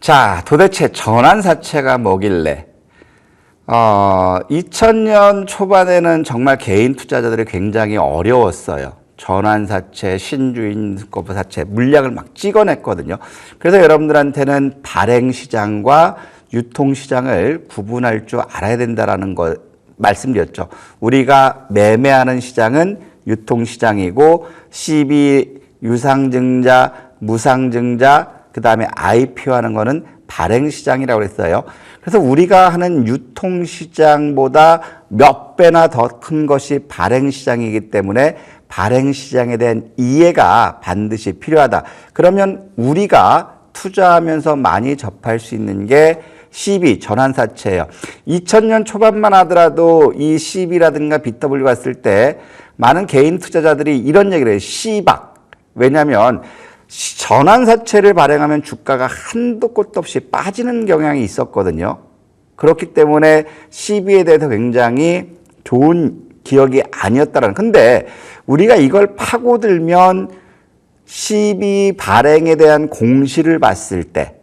자, 도대체 전환사채가 뭐길래 2000년 초반에는 정말 개인 투자자들이 굉장히 어려웠어요. 전환사채, 신주인거부사채 물량을 막 찍어냈거든요. 그래서 여러분들한테는 발행시장과 유통시장을 구분할 줄 알아야 된다는 거 말씀드렸죠. 우리가 매매하는 시장은 유통시장이고 CB, 유상증자, 무상증자, 그 다음에 IPO하는 거는 발행시장이라고 했어요. 그래서 우리가 하는 유통시장보다 몇 배나 더 큰 것이 발행시장이기 때문에 발행시장에 대한 이해가 반드시 필요하다. 그러면 우리가 투자하면서 많이 접할 수 있는 게 CB, 전환사채예요. 2000년 초반만 하더라도 이 CB라든가 BW 갔을 때 많은 개인 투자자들이 이런 얘기를 해요. C박. 왜냐하면 전환사채를 발행하면 주가가 한도 끝도 없이 빠지는 경향이 있었거든요. 그렇기 때문에 CB에 대해서 굉장히 좋은 기억이 아니었다라는. 근데 우리가 이걸 파고들면 CB 발행에 대한 공시를 봤을 때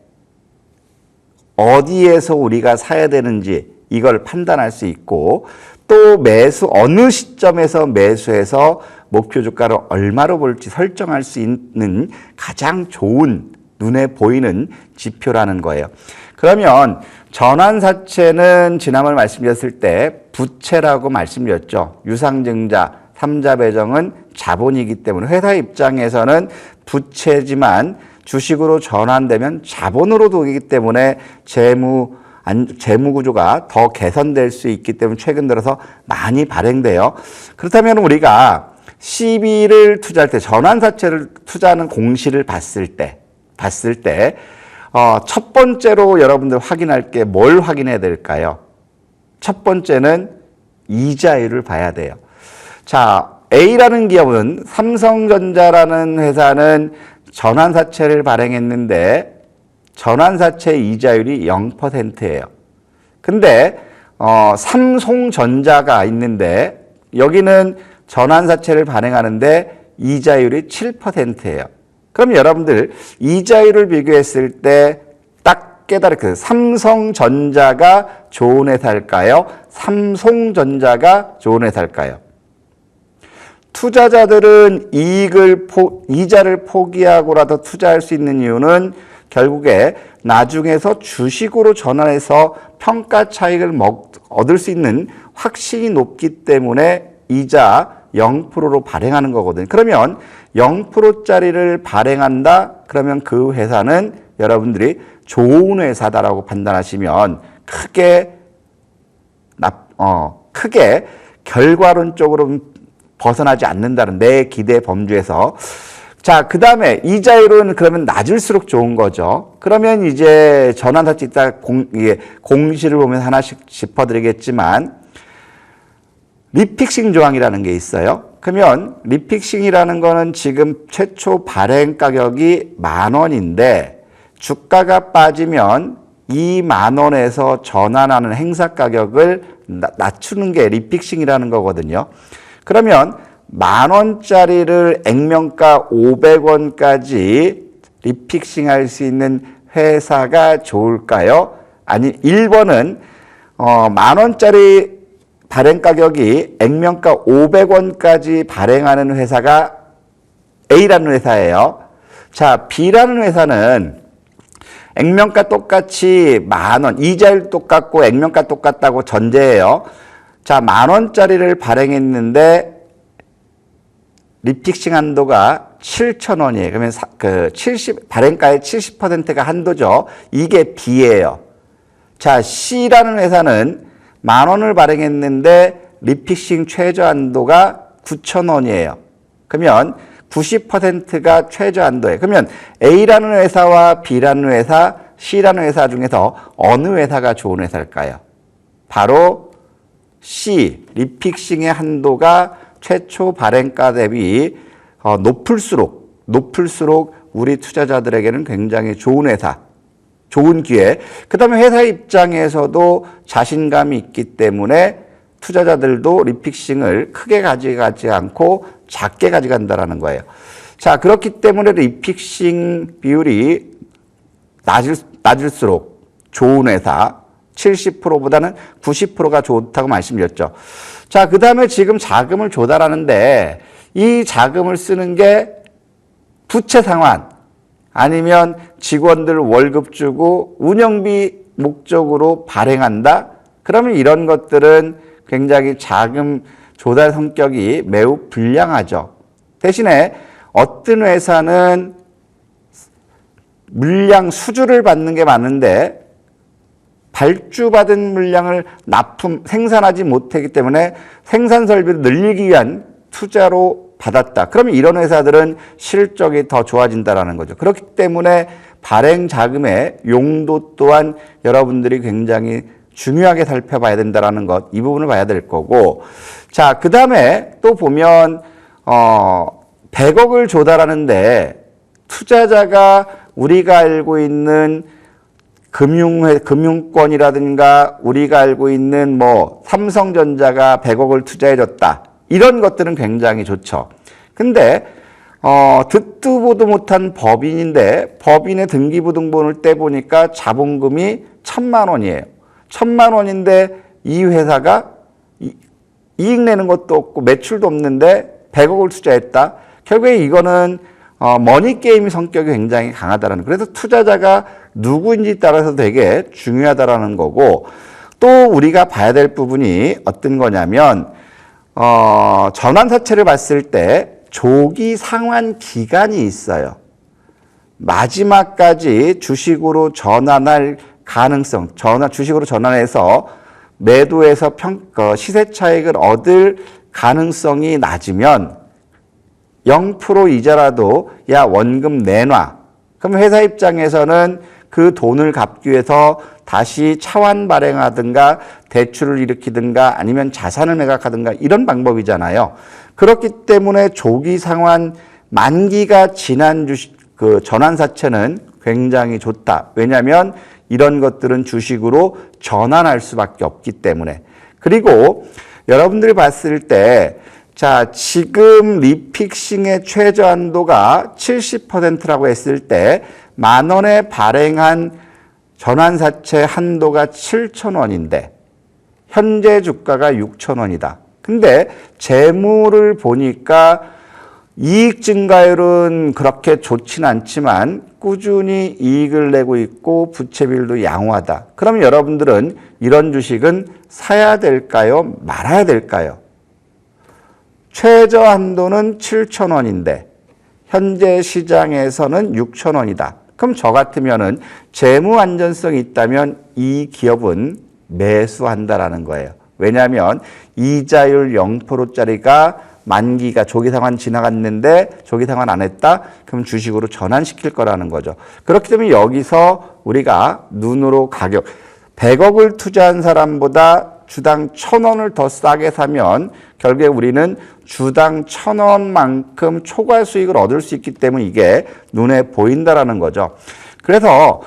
어디에서 우리가 사야 되는지 이걸 판단할 수 있고, 또 매수 어느 시점에서 매수해서 목표 주가를 얼마로 볼지 설정할 수 있는 가장 좋은 눈에 보이는 지표라는 거예요. 그러면 전환사채는 지난번에 말씀드렸을 때 부채라고 말씀드렸죠. 유상증자, 삼자배정은 자본이기 때문에 회사 입장에서는 부채지만 주식으로 전환되면 자본으로 돌기 때문에 재무 구조가 더 개선될 수 있기 때문에 최근 들어서 많이 발행돼요. 그렇다면 우리가 CB를 투자할 때, 전환사채를 투자하는 공시를 봤을 때 첫 번째로 여러분들 확인할 게 뭘 확인해야 될까요? 첫 번째는 이자율을 봐야 돼요. 자, A라는 기업은, 삼성전자라는 회사는 전환사채를 발행했는데 전환사채 이자율이 0%예요. 근데 삼성전자가 있는데 여기는 전환사채를 발행하는데 이자율이 7%예요. 그럼 여러분들 이자율을 비교했을 때 딱 깨달을 삼성전자가 좋은 회사일까요? 삼성전자가 좋은 회사일까요? 투자자들은 이자를 포기하고라도 투자할 수 있는 이유는 결국에 나중에서 주식으로 전환해서 평가 차익을 얻을 수 있는 확신이 높기 때문에 이자 0%로 발행하는 거거든요. 그러면 0%짜리를 발행한다? 그러면 그 회사는 여러분들이 좋은 회사다라고 판단하시면 크게 결과론적으로 벗어나지 않는다는 내 기대 범주에서. 자, 그 다음에 이자율은 그러면 낮을수록 좋은 거죠. 그러면 이제 전환사채 이따 공시를 보면 하나씩 짚어드리겠지만 리픽싱 조항이라는 게 있어요. 그러면 리픽싱이라는 거는 지금 최초 발행 가격이 10,000원인데 주가가 빠지면 이 10,000원에서 전환하는 행사 가격을 낮추는 게 리픽싱이라는 거거든요. 그러면 10,000원짜리를 액면가 500원까지 리픽싱 할 수 있는 회사가 좋을까요? 아니, 1번은 10,000원짜리 발행 가격이 액면가 500원까지 발행하는 회사가 A라는 회사예요. 자, B라는 회사는 액면가 똑같이 10,000원, 이자율 똑같고 액면가 똑같다고 전제해요. 자, 10,000원짜리를 발행했는데 리픽싱 한도가 7,000원이에요. 그러면 발행가의 70%가 한도죠. 이게 B예요. 자, C라는 회사는 10,000원을 발행했는데 리픽싱 최저 한도가 9,000원이에요. 그러면 90%가 최저 한도예요. 그러면 A라는 회사와 B라는 회사, C라는 회사 중에서 어느 회사가 좋은 회사일까요? 바로 C, 리픽싱의 한도가 최초 발행가 대비 높을수록 우리 투자자들에게는 굉장히 좋은 회사, 좋은 기회. 그 다음에 회사 입장에서도 자신감이 있기 때문에 투자자들도 리픽싱을 크게 가져가지 않고 작게 가져간다는 거예요. 자, 그렇기 때문에 리픽싱 비율이 낮을수록 좋은 회사, 70%보다는 90%가 좋다고 말씀드렸죠. 자, 그 다음에 지금 자금을 조달하는데 이 자금을 쓰는 게 부채 상환 아니면 직원들 월급 주고 운영비 목적으로 발행한다? 그러면 이런 것들은 굉장히 자금 조달 성격이 매우 불량하죠. 대신에 어떤 회사는 물량 수주를 받는 게 많은데 발주받은 물량을 생산하지 못하기 때문에 생산 설비를 늘리기 위한 투자로 받았다. 그러면 이런 회사들은 실적이 더 좋아진다는 거죠. 그렇기 때문에 발행 자금의 용도 또한 여러분들이 굉장히 중요하게 살펴봐야 된다는 것, 이 부분을 봐야 될 거고. 자, 그 다음에 또 보면 100억을 조달하는데 투자자가 우리가 알고 있는 금융권이라든가 우리가 알고 있는 뭐 삼성전자가 100억을 투자해줬다. 이런 것들은 굉장히 좋죠. 근데 듣도 보도 못한 법인인데 법인의 등기부등본을 떼보니까 자본금이 1,000만 원이에요. 1,000만 원인데 이 회사가 이익 내는 것도 없고 매출도 없는데 100억을 투자했다. 결국에 이거는 머니게임 성격이 굉장히 강하다는, 그래서 투자자가 누구인지 따라서 되게 중요하다라는 거고, 또 우리가 봐야 될 부분이 어떤 거냐면 전환사채를 봤을 때 조기 상환 기간이 있어요. 마지막까지 주식으로 전환할 가능성, 주식으로 전환해서 매도해서 시세 차익을 얻을 가능성이 낮으면 0% 이자라도 야 원금 내놔. 그럼 회사 입장에서는 그 돈을 갚기 위해서 다시 차환 발행하든가 대출을 일으키든가 아니면 자산을 매각하든가 이런 방법이잖아요. 그렇기 때문에 조기 상환 만기가 지난 전환사채는 굉장히 좋다. 왜냐하면 이런 것들은 주식으로 전환할 수밖에 없기 때문에. 그리고 여러분들이 봤을 때 자, 지금 리픽싱의 최저 한도가 70%라고 했을 때 10,000원에 발행한 전환사채 한도가 7,000원인데 현재 주가가 6,000원이다. 근데 재물을 보니까 이익 증가율은 그렇게 좋진 않지만 꾸준히 이익을 내고 있고 부채비율도 양호하다. 그러면 여러분들은 이런 주식은 사야 될까요? 말아야 될까요? 최저 한도는 7,000원인데 현재 시장에서는 6,000원이다. 그럼 저 같으면은 재무 안전성이 있다면 이 기업은 매수한다라는 거예요. 왜냐하면 이자율 0%짜리가 만기가 조기 상환 지나갔는데 조기 상환 안 했다? 그럼 주식으로 전환시킬 거라는 거죠. 그렇기 때문에 여기서 우리가 눈으로 가격 100억을 투자한 사람보다 주당 1,000원을 더 싸게 사면 결국에 우리는 주당 1,000원만큼 초과 수익을 얻을 수 있기 때문에 이게 눈에 보인다라는 거죠. 그래서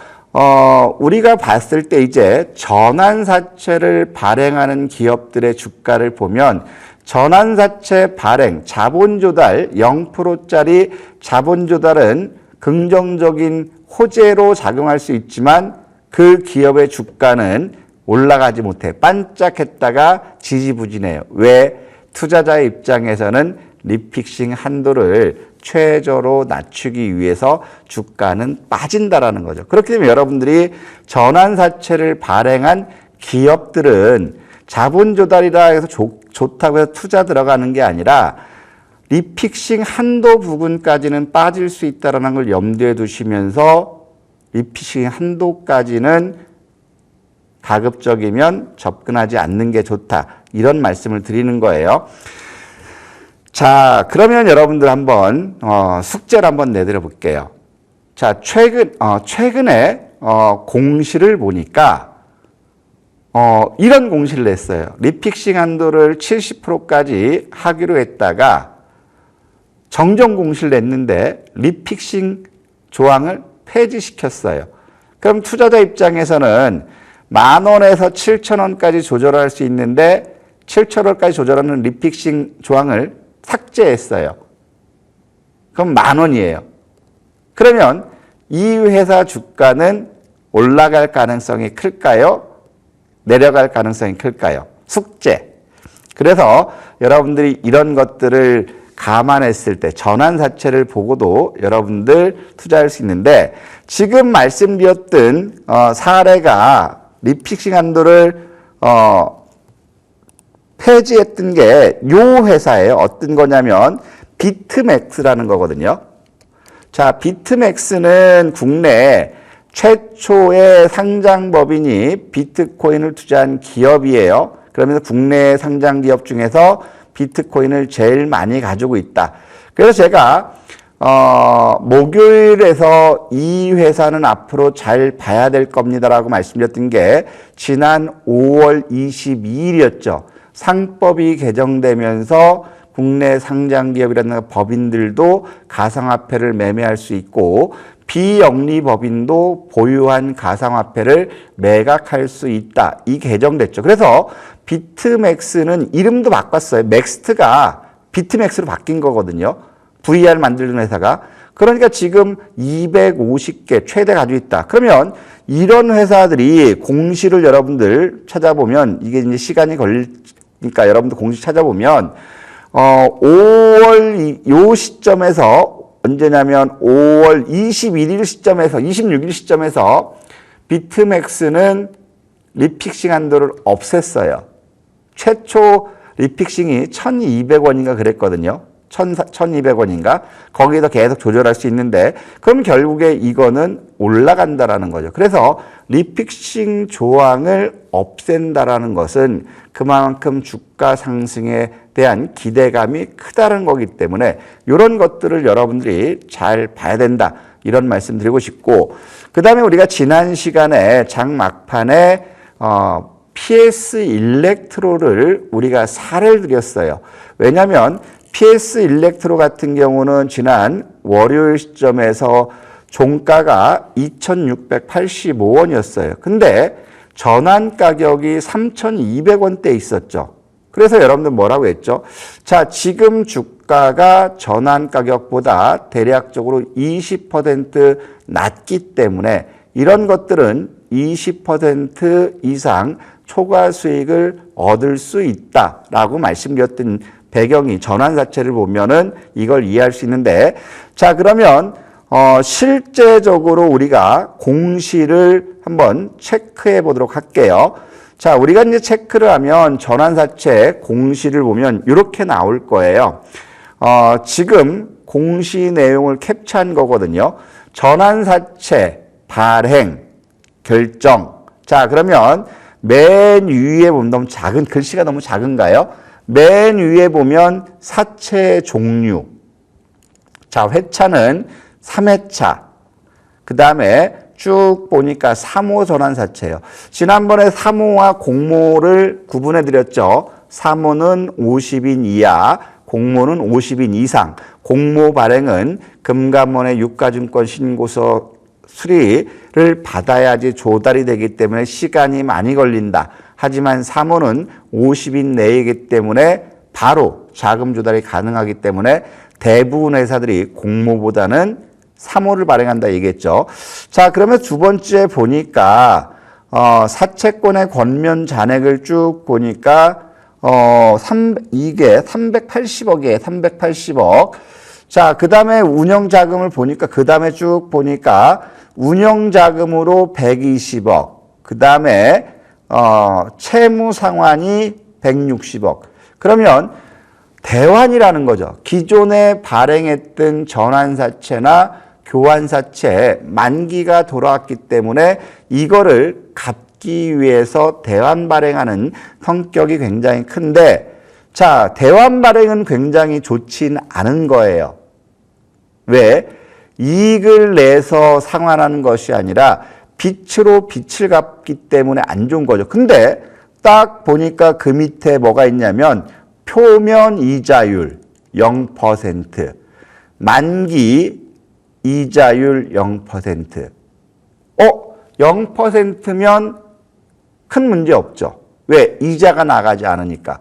우리가 봤을 때 이제 전환사채를 발행하는 기업들의 주가를 보면 전환사채 발행, 자본조달 0%짜리 자본조달은 긍정적인 호재로 작용할 수 있지만 그 기업의 주가는 올라가지 못해 반짝했다가 지지부진해요. 왜? 투자자의 입장에서는 리픽싱 한도를 최저로 낮추기 위해서 주가는 빠진다라는 거죠. 그렇기 때문에 여러분들이 전환사채를 발행한 기업들은 자본 조달이라 해서 좋다고 해서 투자 들어가는 게 아니라 리픽싱 한도 부근까지는 빠질 수 있다는 걸 염두에 두시면서 리픽싱 한도까지는 가급적이면 접근하지 않는 게 좋다. 이런 말씀을 드리는 거예요. 자, 그러면 여러분들 한번 숙제를 한번 내드려 볼게요. 자, 최근에 공시를 보니까 이런 공시를 냈어요. 리픽싱 한도를 70%까지 하기로 했다가 정정 공시를 냈는데 리픽싱 조항을 폐지시켰어요. 그럼 투자자 입장에서는 10,000원에서 7,000원까지 조절할 수 있는데 7,000원까지 조절하는 리픽싱 조항을 삭제했어요. 그럼 10,000원이에요. 그러면 이 회사 주가는 올라갈 가능성이 클까요? 내려갈 가능성이 클까요? 숙제. 그래서 여러분들이 이런 것들을 감안했을 때 전환사채를 보고도 여러분들 투자할 수 있는데 지금 말씀드렸던 사례가 리픽싱 한도를 폐지했던 게 요 회사예요. 어떤 거냐면 비트맥스라는 거거든요. 자, 비트맥스는 국내 최초의 상장법인이 비트코인을 투자한 기업이에요. 그러면서 국내 상장 기업 중에서 비트코인을 제일 많이 가지고 있다. 그래서 제가 목요일에서 이 회사는 앞으로 잘 봐야 될 겁니다라고 말씀드렸던 게 지난 5월 22일이었죠. 상법이 개정되면서 국내 상장기업이라는 법인들도 가상화폐를 매매할 수 있고 비영리 법인도 보유한 가상화폐를 매각할 수 있다. 이 개정됐죠. 그래서 비트맥스는 이름도 바꿨어요. 맥스트가 비트맥스로 바뀐 거거든요. VR 만드는 회사가. 그러니까 지금 250개 최대 가지고 있다. 그러면 이런 회사들이 공시를 여러분들 찾아보면 이게 이제 시간이 걸리니까 여러분들 공시 찾아보면 5월 요 시점에서 언제냐면 5월 21일 시점에서 26일 시점에서 비트맥스는 리픽싱 한도를 없앴어요. 최초 리픽싱이 1,200원인가 그랬거든요. 1,200원인가? 거기에서 계속 조절할 수 있는데 그럼 결국에 이거는 올라간다라는 거죠. 그래서 리픽싱 조항을 없앤다라는 것은 그만큼 주가 상승에 대한 기대감이 크다는 거기 때문에 이런 것들을 여러분들이 잘 봐야 된다. 이런 말씀 드리고 싶고 그 다음에 우리가 지난 시간에 장 막판에 PS 일렉트로를 우리가 사례를 드렸어요. 왜냐하면 PS 일렉트로 같은 경우는 지난 월요일 시점에서 종가가 2,685원이었어요. 근데 전환 가격이 3,200원대에 있었죠. 그래서 여러분들 뭐라고 했죠? 자, 지금 주가가 전환 가격보다 대략적으로 20% 낮기 때문에 이런 것들은 20% 이상 초과 수익을 얻을 수 있다라고 말씀드렸던 배경이 전환사채를 보면은 이걸 이해할 수 있는데 자, 그러면 실제적으로 우리가 공시를 한번 체크해 보도록 할게요. 자, 우리가 이제 체크를 하면 전환사채 공시를 보면 이렇게 나올 거예요. 지금 공시 내용을 캡처한 거거든요. 전환사채 발행 결정. 자, 그러면 맨 위에 보면 너무 작은 글씨가 너무 작은가요? 맨 위에 보면 사채 종류. 자, 회차는 3회차. 그 다음에 쭉 보니까 3호 전환사채예요. 지난번에 3호와 공모를 구분해 드렸죠. 3호는 50인 이하, 공모는 50인 이상. 공모 발행은 금감원의 유가증권 신고서 수리를 받아야지 조달이 되기 때문에 시간이 많이 걸린다. 하지만 3호는 50인 내이기 때문에 바로 자금 조달이 가능하기 때문에 대부분 회사들이 공모보다는 3호를 발행한다 얘기했죠. 자, 그러면 두 번째 보니까 사채권의 권면 잔액을 쭉 보니까 이게 380억이에요. 380억. 자, 그 다음에 운영자금을 보니까 그 다음에 쭉 보니까 운영자금으로 120억. 그 다음에 채무상환이 160억. 그러면 대환이라는 거죠. 기존에 발행했던 전환사채나 교환사채 만기가 돌아왔기 때문에 이거를 갚기 위해서 대환 발행하는 성격이 굉장히 큰데 자, 대환 발행은 굉장히 좋진 않은 거예요. 왜? 이익을 내서 상환하는 것이 아니라 빚으로 빚을 갚기 때문에 안 좋은 거죠. 근데 딱 보니까 그 밑에 뭐가 있냐면 표면 이자율 0%, 만기 이자율 0%. 0%면 큰 문제 없죠. 왜? 이자가 나가지 않으니까.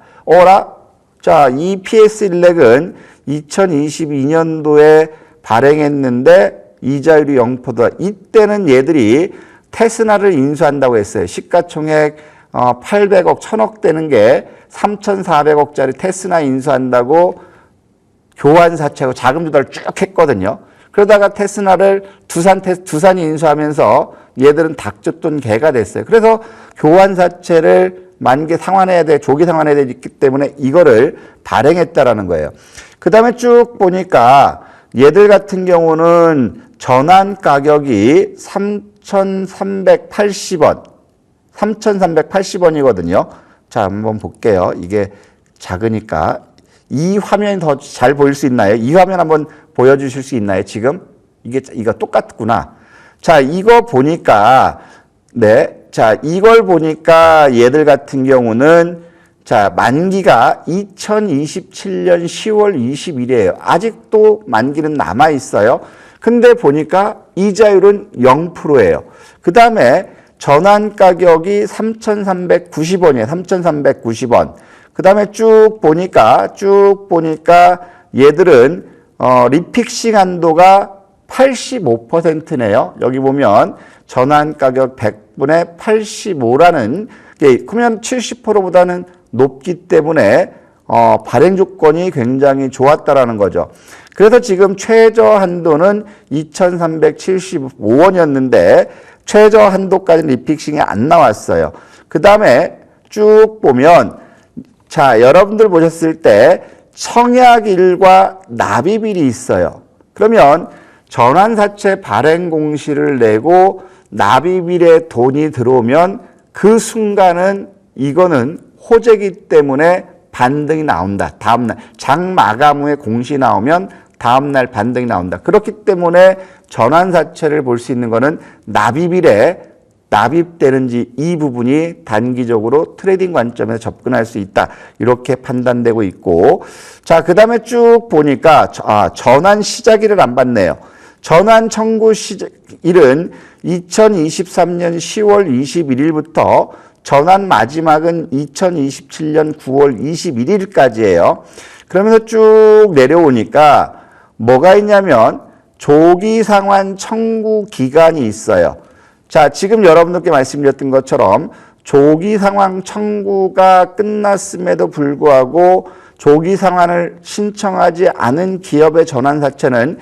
자, 이 PS1렉은 2022년도에 발행했는데 이자율이 0%다. 이때는 얘들이 테스나를 인수한다고 했어요. 시가총액 800억, 1000억 되는 게 3,400억짜리 테스나 인수한다고 교환사채하고 자금 조달을 쭉 했거든요. 그러다가 테스나를 두산이 인수하면서 얘들은 닭젖돈 개가 됐어요. 그래서 교환사채를 만기 상환해야 돼, 조기 상환해야 되기 때문에 이거를 발행했다라는 거예요. 그 다음에 쭉 보니까 얘들 같은 경우는 전환 가격이 3,380원, 3,380원이거든요. 자, 한번 볼게요. 이게 작으니까. 이 화면이 더 잘 보일 수 있나요? 이 화면 한번 보여주실 수 있나요? 지금? 이거 똑같구나. 자, 이거 보니까, 네. 자, 이걸 보니까 얘들 같은 경우는 자, 만기가 2027년 10월 20일이에요. 아직도 만기는 남아 있어요. 근데 보니까 이자율은 0%예요. 그 다음에 전환 가격이 3,390원이에요. 3,390원. 그 다음에 쭉 보니까 얘들은 리픽싱 한도가 85%네요. 여기 보면 전환 가격 100분의 85라는 게 그러면 70%보다는 높기 때문에 발행 조건이 굉장히 좋았다라는 거죠. 그래서 지금 최저 한도는 2,375원이었는데 최저 한도까지는 리픽싱이 안 나왔어요. 그 다음에 쭉 보면 자, 여러분들 보셨을 때 청약일과 납입일이 있어요. 그러면 전환사채 발행 공시를 내고 납입일에 돈이 들어오면 그 순간은 이거는 호재기 때문에 반등이 나온다. 다음날 장 마감 후에 공시 나오면 다음날 반등이 나온다. 그렇기 때문에 전환사채를 볼 수 있는 거는 납입일에 납입되는지 이 부분이 단기적으로 트레이딩 관점에서 접근할 수 있다. 이렇게 판단되고 있고 자, 그 다음에 쭉 보니까 전환 시작일을 안 봤네요. 전환 청구 시작일은 2023년 10월 21일부터 전환 마지막은 2027년 9월 21일까지예요. 그러면서 쭉 내려오니까 뭐가 있냐면 조기 상환 청구 기간이 있어요. 자, 지금 여러분들께 말씀드렸던 것처럼 조기 상환 청구가 끝났음에도 불구하고 조기 상환을 신청하지 않은 기업의 전환사채는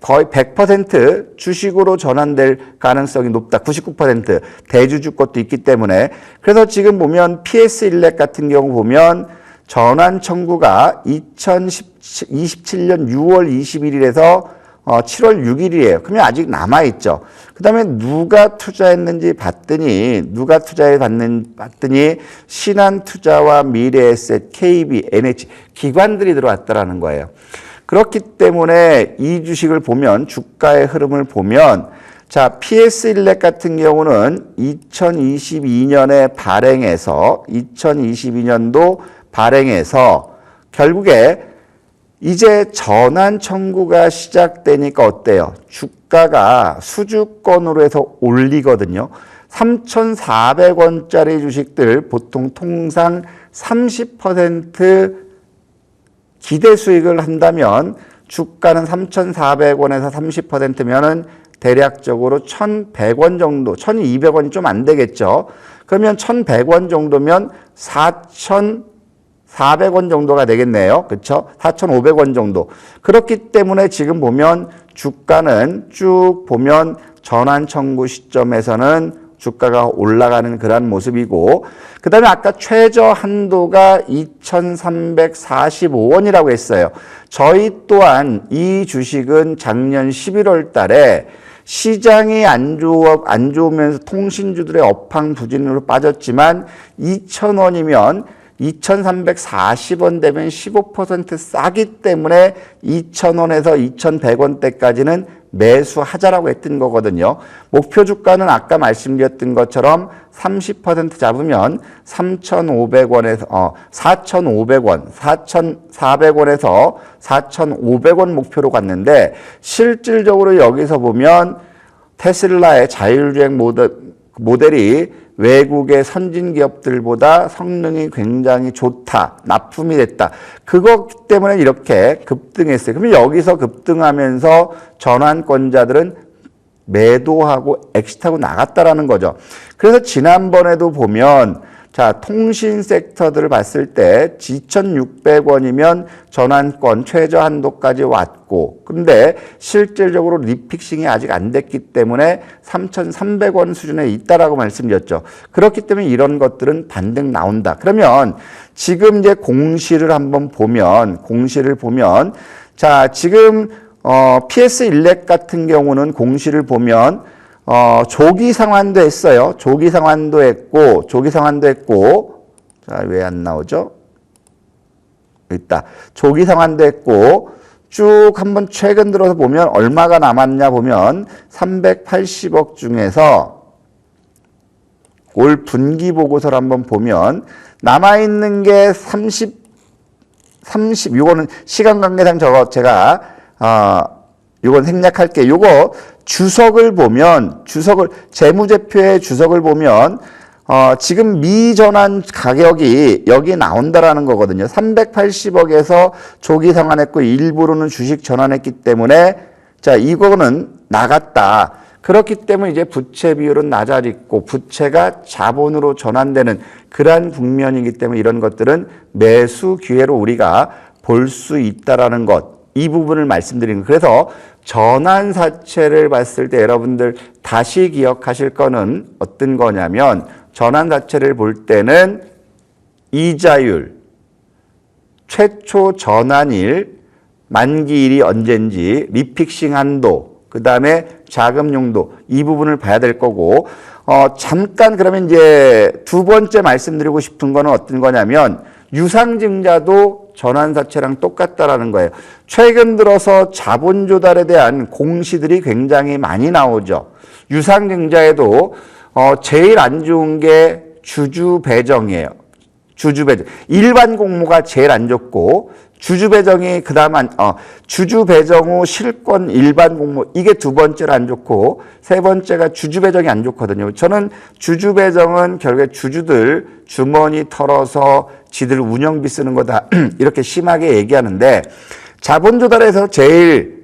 거의 100% 주식으로 전환될 가능성이 높다. 99% 대주주 것도 있기 때문에 그래서 지금 보면 PS1렉 같은 경우 보면 전환 청구가 2027년 6월 21일에서 7월 6일이에요. 그러면 아직 남아있죠. 그 다음에 누가 투자했는지 봤더니 신한투자와 미래에셋, KB, NH 기관들이 들어왔다라는 거예요. 그렇기 때문에 이 주식을 보면 주가의 흐름을 보면 자, PS1렉 같은 경우는 2022년에 발행해서 2022년도 발행해서 결국에 이제 전환 청구가 시작되니까 어때요? 주가가 수주권으로 해서 올리거든요. 3,400원짜리 주식들 보통 통상 30% 기대 수익을 한다면 주가는 3,400원에서 30%면은 대략적으로 1,100원 정도, 1,200원이 좀 안 되겠죠. 그러면 1,100원 정도면 4,400원 정도가 되겠네요. 그렇죠? 4,500원 정도. 그렇기 때문에 지금 보면 주가는 쭉 보면 전환 청구 시점에서는 주가가 올라가는 그런 모습이고 그 다음에 아까 최저 한도가 2,345원이라고 했어요. 저희 또한 이 주식은 작년 11월 달에 시장이 안 좋으면서 통신주들의 업황부진으로 빠졌지만 2,000원이면 2,340원 되면 15% 싸기 때문에 2,000원에서 2,100원대까지는 매수하자라고 했던 거거든요. 목표 주가는 아까 말씀드렸던 것처럼 30% 잡으면 3,500원에서 4,500원, 4,400원에서 4,500원 목표로 갔는데 실질적으로 여기서 보면 테슬라의 자율주행 모델이 외국의 선진 기업들보다 성능이 굉장히 좋다. 납품이 됐다. 그것 때문에 이렇게 급등했어요. 그러면 여기서 급등하면서 전환권자들은 매도하고 엑시트하고 나갔다라는 거죠. 그래서 지난번에도 보면 자, 통신 섹터들을 봤을 때 2,600원이면 전환권 최저 한도까지 왔고, 근데 실질적으로 리픽싱이 아직 안 됐기 때문에 3,300원 수준에 있다라고 말씀드렸죠. 그렇기 때문에 이런 것들은 반등 나온다. 그러면 지금 이제 공시를 보면 자, 지금 PS 일렉 같은 경우는 공시를 보면 조기 상환도 했어요. 조기 상환도 했고, 자, 왜 안 나오죠? 있다. 조기 상환도 했고, 쭉 한번 최근 들어서 보면 얼마가 남았냐 보면 380억 중에서 올 분기 보고서를 한번 보면 남아있는 게 30, 요거는 시간 관계상 제가, 요건 생략할게요. 요거 주석을 재무제표의 주석을 보면, 지금 미전환 가격이 여기 나온다라는 거거든요. 380억에서 조기 상환했고, 일부로는 주식 전환했기 때문에, 자, 이거는 나갔다. 그렇기 때문에 이제 부채 비율은 낮아지고, 부채가 자본으로 전환되는 그러한 국면이기 때문에 이런 것들은 매수 기회로 우리가 볼 수 있다라는 것. 이 부분을 말씀드리는 거예요. 그래서 전환사채를 봤을 때 여러분들 다시 기억하실 거는 어떤 거냐면 전환사채를 볼 때는 이자율, 최초 전환일, 만기일이 언젠지, 리픽싱 한도, 그 다음에 자금 용도 이 부분을 봐야 될 거고 잠깐 그러면 이제 두 번째 말씀드리고 싶은 거는 어떤 거냐면 유상증자도 전환사채랑 똑같다라는 거예요. 최근 들어서 자본 조달에 대한 공시들이 굉장히 많이 나오죠. 유상증자에도 제일 안 좋은 게 주주 배정이에요. 주주 배정. 일반 공모가 제일 안 좋고 주주 배정이 그다음 주주 배정 후 실권 일반 공모 이게 두 번째로 안 좋고 세 번째가 주주 배정이 안 좋거든요. 저는 주주 배정은 결국에 주주들 주머니 털어서 지들 운영비 쓰는 거다 이렇게 심하게 얘기하는데 자본 조달에서 제일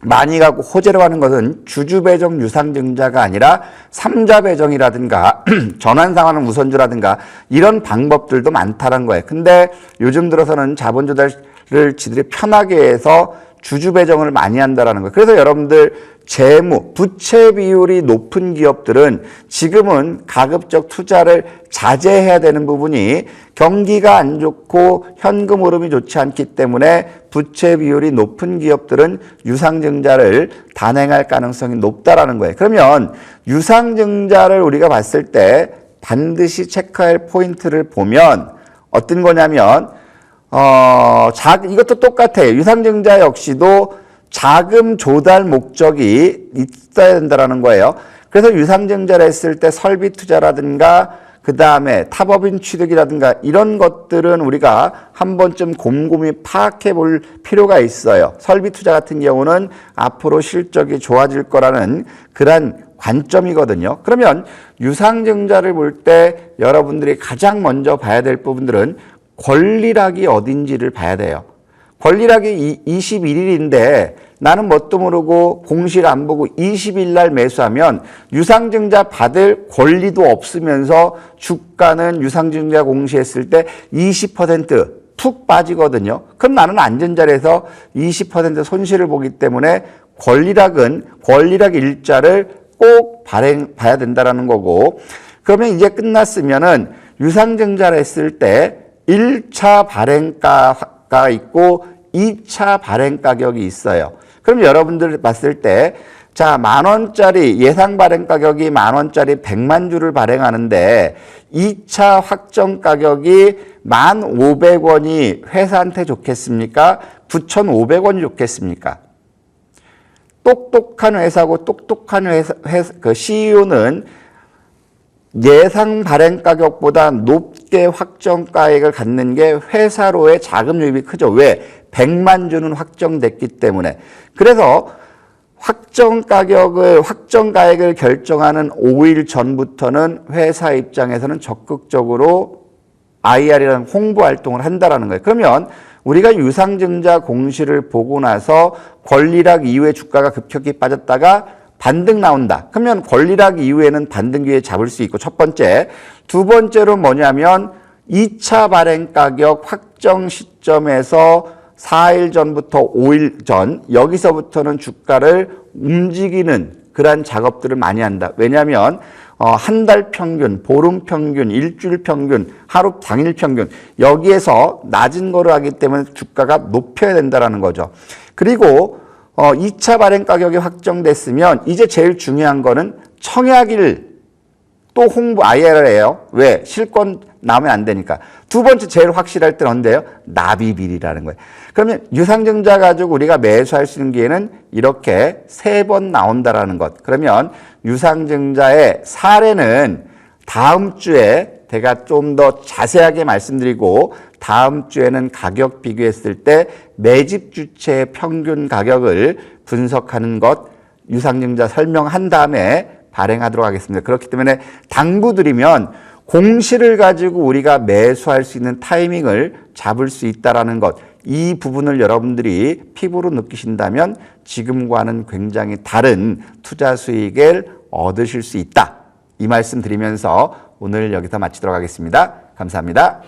많이 가고 호재로 하는 것은 주주 배정 유상증자가 아니라 삼자 배정이라든가 전환 상환은 우선주라든가 이런 방법들도 많다는 거예요. 근데 요즘 들어서는 자본 조달을 지들이 편하게 해서 주주 배정을 많이 한다라는 거예요. 그래서 여러분들 재무, 부채 비율이 높은 기업들은 지금은 가급적 투자를 자제해야 되는 부분이 경기가 안 좋고 현금 흐름이 좋지 않기 때문에 부채 비율이 높은 기업들은 유상증자를 단행할 가능성이 높다라는 거예요. 그러면 유상증자를 우리가 봤을 때 반드시 체크할 포인트를 보면 어떤 거냐면 이것도 똑같아요. 유상증자 역시도 자금 조달 목적이 있어야 된다는 거예요. 그래서 유상증자를 했을 때 설비 투자라든가 그 다음에 타법인 취득이라든가 이런 것들은 우리가 한 번쯤 곰곰이 파악해 볼 필요가 있어요. 설비 투자 같은 경우는 앞으로 실적이 좋아질 거라는 그런 관점이거든요. 그러면 유상증자를 볼 때 여러분들이 가장 먼저 봐야 될 부분들은 권리락이 어딘지를 봐야 돼요. 권리락이 21일인데 나는 뭣도 모르고 공시를 안 보고 20일 날 매수하면 유상증자 받을 권리도 없으면서 주가는 유상증자 공시했을 때 20% 빠지거든요. 그럼 나는 안전자리에서 20% 손실을 보기 때문에 권리락 일자를 꼭 봐야 된다는 거고 그러면 이제 끝났으면은 유상증자를 했을 때 1차 발행가가 있고 2차 발행 가격이 있어요. 그럼 여러분들 봤을 때, 자, 10,000원짜리 예상 발행 가격이 10,000원짜리 100만 주를 발행하는데 2차 확정 가격이 1,500원이 회사한테 좋겠습니까? 9,500원이 좋겠습니까? 똑똑한 회사고 똑똑한 그 CEO는 예상 발행 가격보다 높게 확정 가액을 갖는 게 회사로의 자금 유입이 크죠. 왜? 100만 주는 확정됐기 때문에. 그래서 확정 가액을 결정하는 5일 전부터는 회사 입장에서는 적극적으로 IR이라는 홍보 활동을 한다라는 거예요. 그러면 우리가 유상증자 공시를 보고 나서 권리락 이후에 주가가 급격히 빠졌다가 반등 나온다. 그러면 권리락 이후에는 반등 기회 잡을 수 있고 첫 번째. 두 번째로 뭐냐면 2차 발행 가격 확정 시점에서 4일 전부터 5일 전 여기서부터는 주가를 움직이는 그러한 작업들을 많이 한다. 왜냐하면 한 달 평균, 보름 평균, 일주일 평균, 하루 당일 평균 여기에서 낮은 거를 하기 때문에 주가가 높여야 된다는 거죠. 그리고 2차 발행 가격이 확정됐으면 이제 제일 중요한 거는 청약일 또 홍보 IR예요. 왜? 실권 나오면 안 되니까. 두 번째 제일 확실할 때는 언제요? 납입일이라는 거예요. 그러면 유상증자 가지고 우리가 매수할 수 있는 기회는 이렇게 3번 나온다라는 것. 그러면 유상증자의 사례는 다음 주에 제가 좀 더 자세하게 말씀드리고 다음 주에는 가격 비교했을 때 매집 주체의 평균 가격을 분석하는 것 유상증자 설명한 다음에 발행하도록 하겠습니다. 그렇기 때문에 당부드리면 공시를 가지고 우리가 매수할 수 있는 타이밍을 잡을 수 있다는 것, 이 부분을 여러분들이 피부로 느끼신다면 지금과는 굉장히 다른 투자 수익을 얻으실 수 있다. 이 말씀 드리면서 오늘 여기서 마치도록 하겠습니다. 감사합니다.